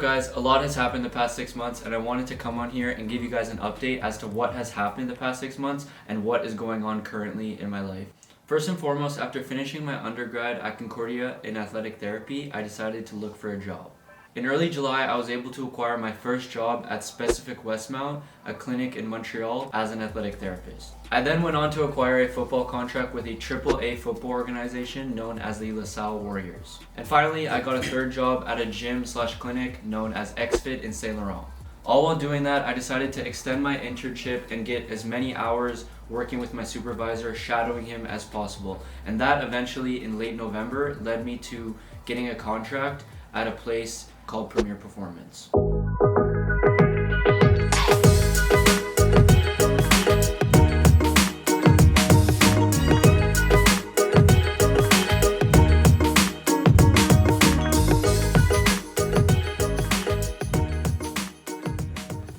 up guys, a lot has happened the past 6 months and I wanted to come on here and give you guys an update as to what has happened the past 6 months and what is going on currently in my life. First and foremost, after finishing my undergrad at Concordia in athletic therapy, I decided to look for a job. In early July, I was able to acquire my first job at Specific Westmount, a clinic in Montreal, as an athletic therapist. I then went on to acquire a football contract with a AAA football organization known as the LaSalle Warriors. And finally, I got a third job at a gym/clinic known as XFit in Saint Laurent. All while doing that, I decided to extend my internship and get as many hours working with my supervisor, shadowing him as possible. And that eventually, in late November, led me to getting a contract at a place called Premier Performance.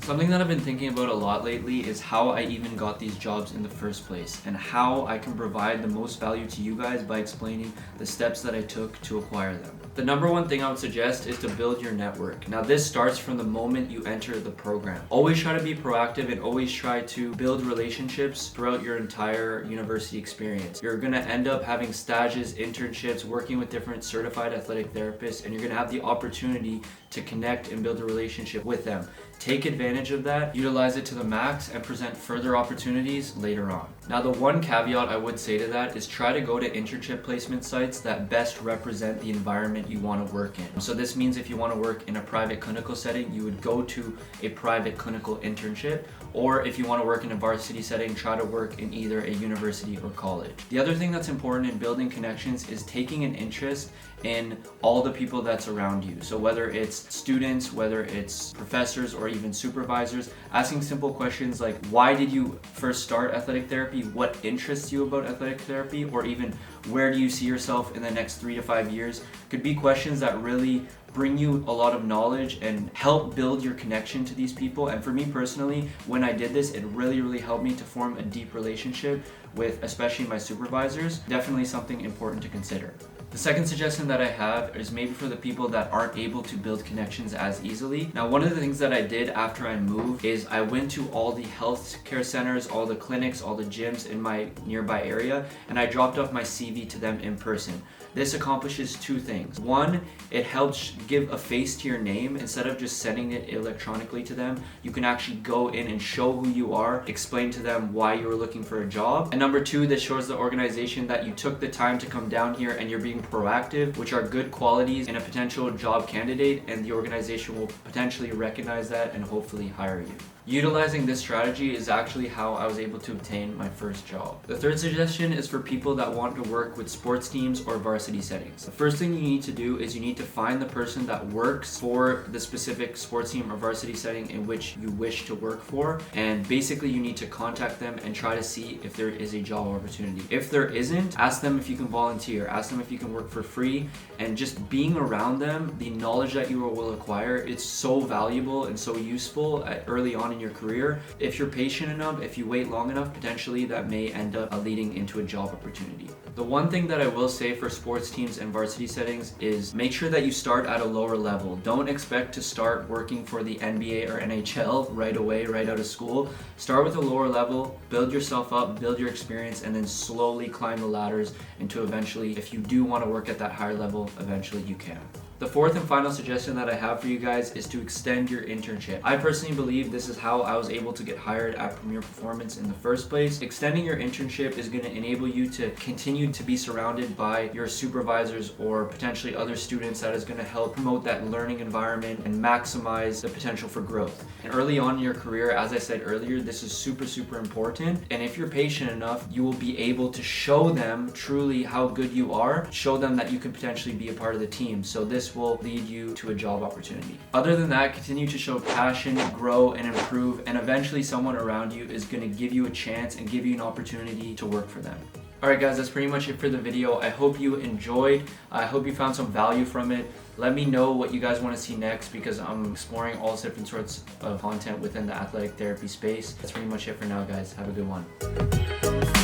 Something that I've been thinking about a lot lately is how I even got these jobs in the first place and how I can provide the most value to you guys by explaining the steps that I took to acquire them. The number one thing I would suggest is to build your network. Now this starts from the moment you enter the program. Always try to be proactive and always try to build relationships throughout your entire university experience. You're gonna end up having stages, internships, working with different certified athletic therapists, and you're gonna have the opportunity to connect and build a relationship with them. Take advantage of that, utilize it to the max, and present further opportunities later on. Now the one caveat I would say to that is try to go to internship placement sites that best represent the environment you want to work in. So this means if you want to work in a private clinical setting, you would go to a private clinical internship, or if you want to work in a varsity setting, try to work in either a university or college. The other thing that's important in building connections is taking an interest in all the people that's around you. So whether it's students, whether it's professors, or even supervisors, asking simple questions like, why did you first start athletic therapy? What interests you about athletic therapy? Or even, where do you see yourself in the next 3 to 5 years? Could be questions that really bring you a lot of knowledge and help build your connection to these people. And for me personally, when I did this, it really helped me to form a deep relationship with especially my supervisors. Definitely something important to consider. The second suggestion that I have is maybe for the people that aren't able to build connections as easily. Now, one of the things that I did after I moved is I went to all the healthcare centers, all the clinics, all the gyms in my nearby area, and I dropped off my CV to them in person. This accomplishes two things. One, it helps give a face to your name. Instead of just sending it electronically to them, you can actually go in and show who you are, explain to them why you were looking for a job. And number two, this shows the organization that you took the time to come down here and you're being proactive, which are good qualities in a potential job candidate, and the organization will potentially recognize that and hopefully hire you. Utilizing this strategy is actually how I was able to obtain my first job. The third suggestion is for people that want to work with sports teams or varsity settings. The first thing you need to do is you need to find the person that works for the specific sports team or varsity setting in which you wish to work for, and basically you need to contact them and try to see if there is a job opportunity. If there isn't, ask them if you can volunteer, ask them if you can work for free, and just being around them, the knowledge that you will acquire, it's so valuable and so useful early on in your career. If you're patient enough, if you wait long enough, potentially that may end up leading into a job opportunity. The one thing that I will say for sports teams and varsity settings is make sure that you start at a lower level. Don't expect to start working for the NBA or NHL right away, right out of school. Start with a lower level, build yourself up, build your experience, and then slowly climb the ladders into eventually, if you do want to work at that higher level, eventually you can. The fourth and final suggestion that I have for you guys is to extend your internship. I personally believe this is how I was able to get hired at Premier Performance in the first place. Extending your internship is going to enable you to continue to be surrounded by your supervisors or potentially other students. That is going to help promote that learning environment and maximize the potential for growth. And early on in your career, as I said earlier, this is super important. And if you're patient enough, you will be able to show them truly how good you are, show them that you could potentially be a part of the team. So this will lead you to a job opportunity. Other than that, continue to show passion, grow and improve, and eventually someone around you is going to give you a chance and give you an opportunity to work for them. Alright guys, that's pretty much it for the video. I hope you enjoyed. I hope you found some value from it. Let me know what you guys want to see next, because I'm exploring all different sorts of content within the athletic therapy space. That's pretty much it for now, guys. Have a good one.